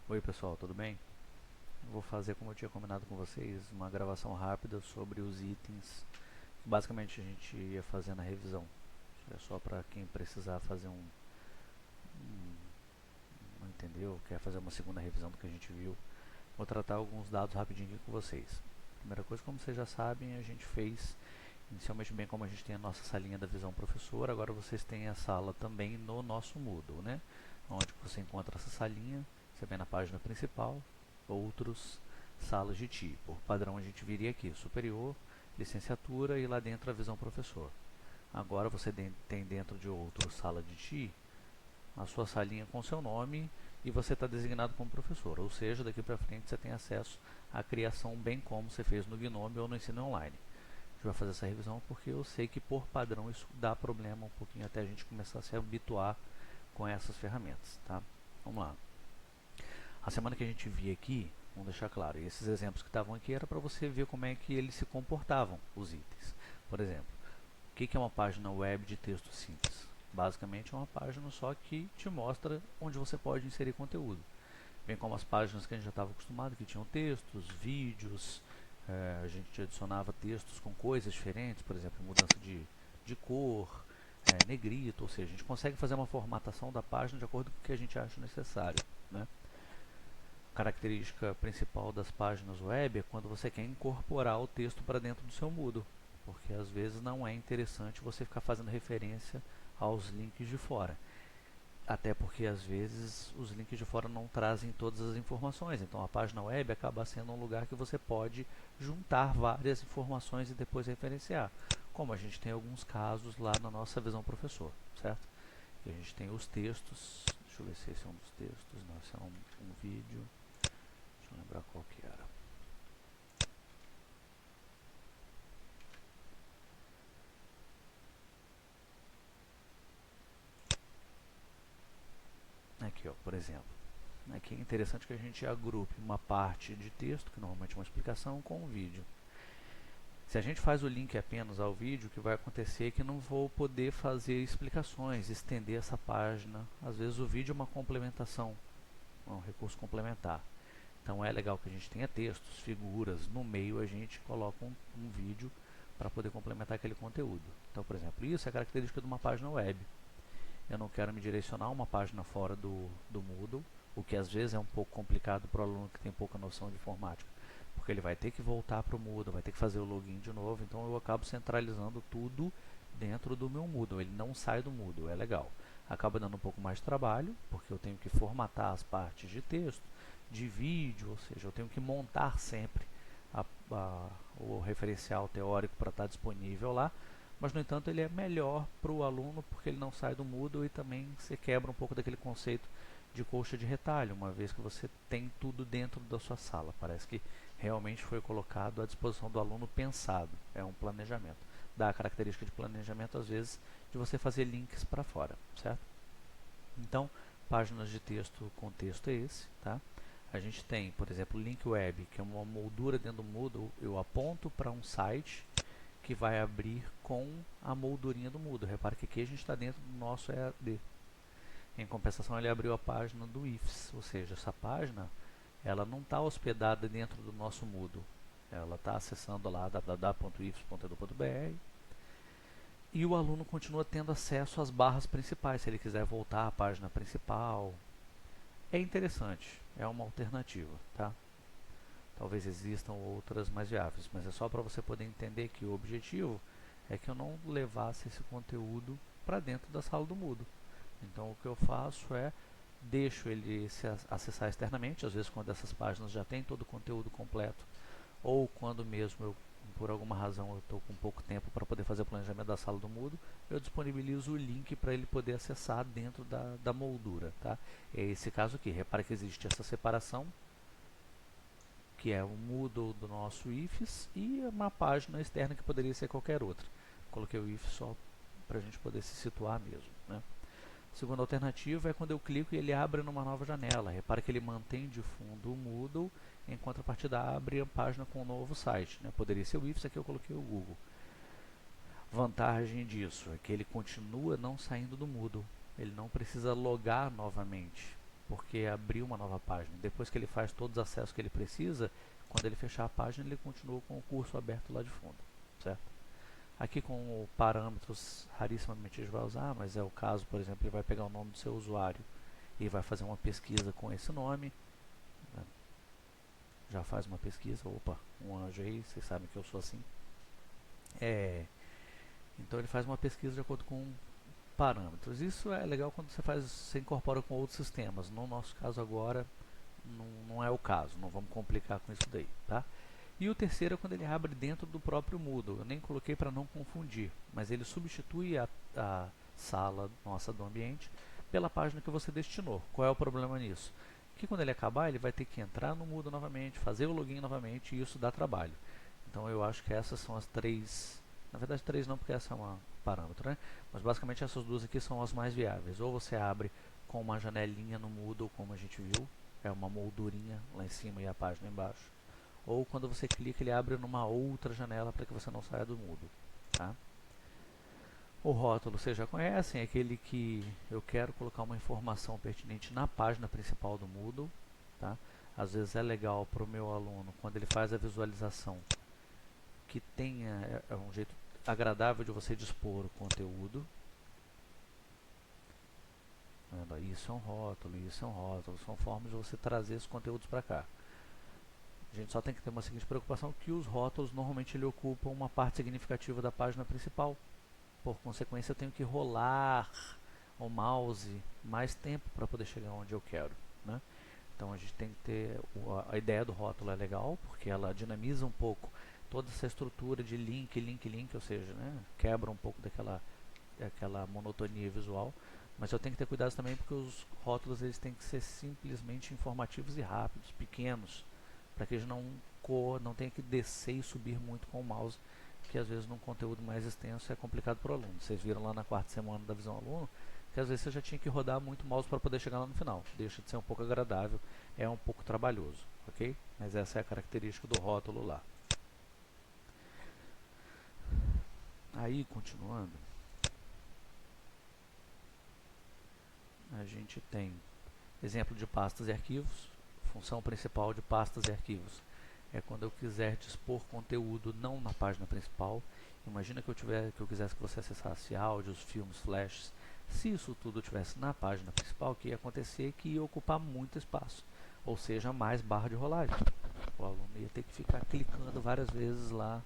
Oi pessoal, tudo bem? Vou fazer, como eu tinha combinado com vocês, uma gravação rápida sobre os itens que basicamente a gente ia fazer na revisão. Isso é só para quem precisar fazer não entendeu, quer fazer uma segunda revisão do que a gente viu. Vou tratar alguns dados rapidinho aqui com vocês. Primeira coisa, como vocês já sabem, a gente fez inicialmente bem como a gente tem a nossa salinha da visão professor, agora vocês têm a sala também no nosso Moodle, né? Onde você encontra essa salinha, você vem na página principal, outros, salas de TI. Por padrão a gente viria aqui, superior, licenciatura e lá dentro a visão professor. Agora você tem dentro de outro sala de TI a sua salinha com seu nome e você está designado como professor, ou seja, daqui para frente você tem acesso à criação bem como você fez no Gnome ou no ensino online. A gente vai fazer essa revisão porque eu sei que por padrão isso dá problema um pouquinho até a gente começar a se habituar com essas ferramentas, tá? Vamos lá. A semana que a gente via aqui, vamos deixar claro, esses exemplos que estavam aqui era para você ver como é que eles se comportavam, os itens. Por exemplo, o que é uma página web de texto simples? Basicamente é uma página só que te mostra onde você pode inserir conteúdo. Bem como as páginas que a gente já estava acostumado, que tinham textos, vídeos, a gente adicionava textos com coisas diferentes, por exemplo, mudança de cor, negrito, ou seja, a gente consegue fazer uma formatação da página de acordo com o que a gente acha necessário, né? A característica principal das páginas web é quando você quer incorporar o texto para dentro do seu Moodle, porque às vezes não é interessante você ficar fazendo referência aos links de fora. Até porque às vezes os links de fora não trazem todas as informações, então a página web acaba sendo um lugar que você pode juntar várias informações e depois referenciar, como a gente tem alguns casos lá na nossa visão professor, certo? E a gente tem os textos, deixa eu ver se esse é um dos textos, não, esse é um vídeo, deixa eu lembrar qual que era. Aqui, ó, por exemplo. Aqui é interessante que a gente agrupe uma parte de texto, que normalmente é uma explicação, com um vídeo. Se a gente faz o link apenas ao vídeo, o que vai acontecer é que não vou poder fazer explicações, estender essa página. Às vezes o vídeo é uma complementação, um recurso complementar. Então é legal que a gente tenha textos, figuras, no meio a gente coloca um vídeo para poder complementar aquele conteúdo. Então, por exemplo, isso é característica de uma página web. Eu não quero me direcionar a uma página fora do Moodle, o que às vezes é um pouco complicado para o aluno que tem pouca noção de informática, porque ele vai ter que voltar para o Moodle, vai ter que fazer o login de novo, então eu acabo centralizando tudo dentro do meu Moodle, ele não sai do Moodle, é legal. Acaba dando um pouco mais de trabalho, porque eu tenho que formatar as partes de texto, de vídeo, ou seja, eu tenho que montar sempre o referencial teórico para estar disponível lá, mas no entanto ele é melhor para o aluno porque ele não sai do Moodle e também se quebra um pouco daquele conceito de colcha de retalho, uma vez que você tem tudo dentro da sua sala. Parece que realmente foi colocado à disposição do aluno pensado, é um planejamento. Dá a característica de planejamento às vezes de você fazer links para fora, certo? Então, páginas de texto com texto é esse, tá? A gente tem, por exemplo, link web, que é uma moldura dentro do Moodle, eu aponto para um site que vai abrir com a moldurinha do Moodle. Repare que aqui a gente está dentro do nosso EAD. Em compensação, ele abriu a página do IFES, ou seja, essa página ela não está hospedada dentro do nosso Moodle. Ela está acessando lá www.ifes.edu.br e o aluno continua tendo acesso às barras principais, se ele quiser voltar à página principal. É interessante, é uma alternativa, tá? Talvez existam outras mais viáveis, mas é só para você poder entender que o objetivo é que eu não levasse esse conteúdo para dentro da sala do Moodle. Então o que eu faço é deixo ele se acessar externamente, às vezes quando essas páginas já têm todo o conteúdo completo, ou quando mesmo eu, por alguma razão eu estou com pouco tempo para poder fazer o planejamento da sala do Moodle, eu disponibilizo o link para ele poder acessar dentro da moldura. Tá? É esse caso aqui. Repare que existe essa separação, que é o Moodle do nosso IFES e uma página externa que poderia ser qualquer outra. Coloquei o IFES só para a gente poder se situar mesmo. Né? A segunda alternativa é quando eu clico e ele abre numa nova janela. Repara que ele mantém de fundo o Moodle, em contrapartida abre a página com um novo site. Né? Poderia ser o IFES, aqui eu coloquei o Google. Vantagem disso é que ele continua não saindo do Moodle. Ele não precisa logar novamente. porque abriu uma nova página. Depois que ele faz todos os acessos que ele precisa, quando ele fechar a página, ele continua com o curso aberto lá de fundo, certo? Aqui com parâmetros, rarissimamente a gente vai usar, mas é o caso, por exemplo, ele vai pegar o nome do seu usuário e vai fazer uma pesquisa com esse nome, né? Já faz uma pesquisa, opa, um anjo aí, vocês sabem que eu sou assim. Então ele faz uma pesquisa de acordo com parâmetros. Isso é legal quando você incorpora com outros sistemas. No nosso caso agora, não é o caso, não vamos complicar com isso daí, tá? E o terceiro é quando ele abre dentro do próprio Moodle. Eu nem coloquei para não confundir, mas ele substitui a sala nossa do ambiente pela página que você destinou. Qual é o problema nisso? Que quando ele acabar, ele vai ter que entrar no Moodle novamente, fazer o login novamente, e isso dá trabalho. Então eu acho que essas são as três, na verdade três não, porque essa é uma parâmetro, né? Mas basicamente essas duas aqui são as mais viáveis. Ou você abre com uma janelinha no Moodle, como a gente viu, é uma moldurinha lá em cima e a página embaixo. Ou quando você clica, ele abre numa outra janela para que você não saia do Moodle, tá? O rótulo vocês já conhecem, é aquele que eu quero colocar uma informação pertinente na página principal do Moodle, tá? Às vezes é legal para o meu aluno, quando ele faz a visualização, que tenha um jeito agradável de você dispor o conteúdo. Isso é um rótulo, isso é um rótulo, são formas de você trazer esses conteúdos para cá. A gente só tem que ter uma seguinte preocupação, que os rótulos normalmente ele ocupam uma parte significativa da página principal. Por consequência, eu tenho que rolar o mouse mais tempo para poder chegar onde eu quero, né? Então a gente tem que ter a ideia do rótulo é legal, porque ela dinamiza um pouco toda essa estrutura de link, ou seja, né, quebra um pouco daquela monotonia visual. Mas eu tenho que ter cuidado também, porque os rótulos eles têm que ser simplesmente informativos e rápidos, pequenos, para que eles não tenha que descer e subir muito com o mouse, que às vezes num conteúdo mais extenso é complicado para o aluno. Vocês viram lá na quarta semana da visão aluno, que às vezes você já tinha que rodar muito o mouse para poder chegar lá no final. Deixa de ser um pouco agradável, é um pouco trabalhoso, ok? Mas essa é a característica do rótulo lá. Aí, continuando, a gente tem exemplo de pastas e arquivos. Função principal de pastas e arquivos é quando eu quiser dispor conteúdo não na página principal. Imagina que eu quisesse que você acessasse áudios, filmes, flashes. Se isso tudo estivesse na página principal, o que ia acontecer é que ia ocupar muito espaço, ou seja, mais barra de rolagem. O aluno ia ter que ficar clicando várias vezes lá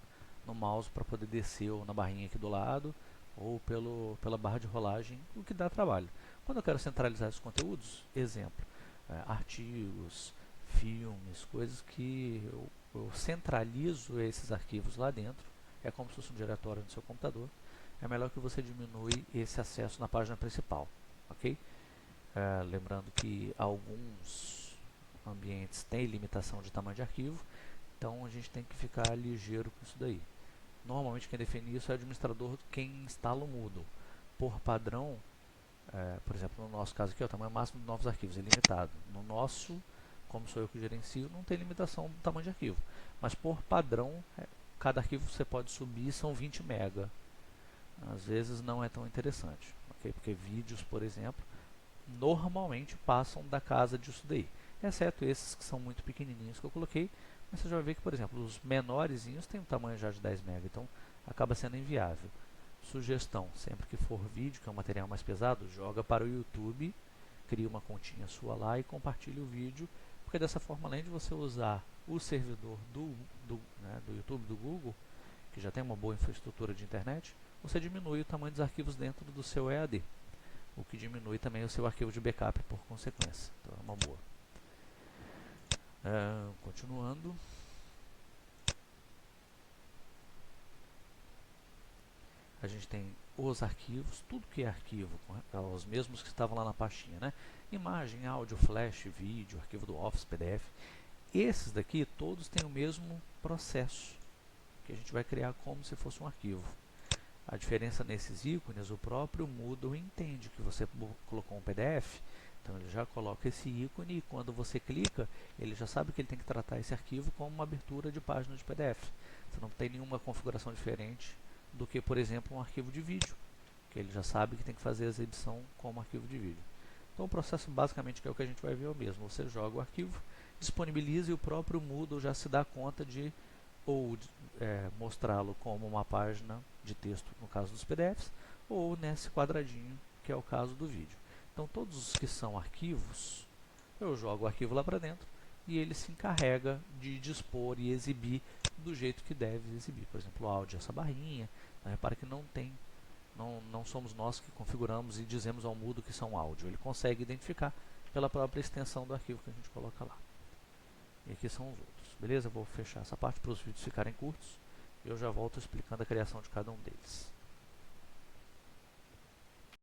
no mouse para poder descer, ou na barrinha aqui do lado, ou pela barra de rolagem, o que dá trabalho. Quando eu quero centralizar esses conteúdos, exemplo, artigos, filmes, coisas que eu centralizo esses arquivos lá dentro, é como se fosse um diretório no seu computador, é melhor que você diminui esse acesso na página principal, ok? Lembrando que alguns ambientes têm limitação de tamanho de arquivo, então a gente tem que ficar ligeiro com isso daí. Normalmente quem define isso é o administrador, quem instala o Moodle. Por padrão, por exemplo, no nosso caso aqui, o tamanho máximo de novos arquivos é limitado. No nosso, como sou eu que gerencio, não tem limitação do tamanho de arquivo. Mas por padrão, cada arquivo você pode subir, são 20 MB. Às vezes não é tão interessante, okay? Porque vídeos, por exemplo, normalmente passam da casa disso daí. Exceto esses que são muito pequenininhos que eu coloquei. Mas você já vai ver que, por exemplo, os menorzinhos têm um tamanho já de 10 MB, então acaba sendo inviável. Sugestão, sempre que for vídeo, que é um material mais pesado, joga para o YouTube, cria uma continha sua lá e compartilha o vídeo, porque dessa forma, além de você usar o servidor do YouTube, do Google, que já tem uma boa infraestrutura de internet, você diminui o tamanho dos arquivos dentro do seu EAD, o que diminui também o seu arquivo de backup por consequência. Então é uma boa. Continuando. A gente tem os arquivos, tudo que é arquivo, os mesmos que estavam lá na pastinha, né? Imagem, áudio, flash, vídeo, arquivo do Office, PDF. Esses daqui todos têm o mesmo processo, que a gente vai criar como se fosse um arquivo. A diferença nesses ícones, o próprio Moodle entende que você colocou um PDF, então ele já coloca esse ícone e quando você clica, ele já sabe que ele tem que tratar esse arquivo como uma abertura de página de PDF. Você não tem nenhuma configuração diferente do que, por exemplo, um arquivo de vídeo, que ele já sabe que tem que fazer a exibição como arquivo de vídeo. Então o processo basicamente que é o que a gente vai ver é o mesmo. Você joga o arquivo, disponibiliza e o próprio Moodle já se dá conta de ou mostrá-lo como uma página de texto, no caso dos PDFs, ou nesse quadradinho, que é o caso do vídeo. Então todos os que são arquivos, eu jogo o arquivo lá para dentro e ele se encarrega de dispor e exibir do jeito que deve exibir. Por exemplo, o áudio, essa barrinha, repara que não somos nós que configuramos e dizemos ao Moodle que são áudio. Ele consegue identificar pela própria extensão do arquivo que a gente coloca lá. E aqui são os outros. Beleza? Vou fechar essa parte para os vídeos ficarem curtos. E eu já volto explicando a criação de cada um deles.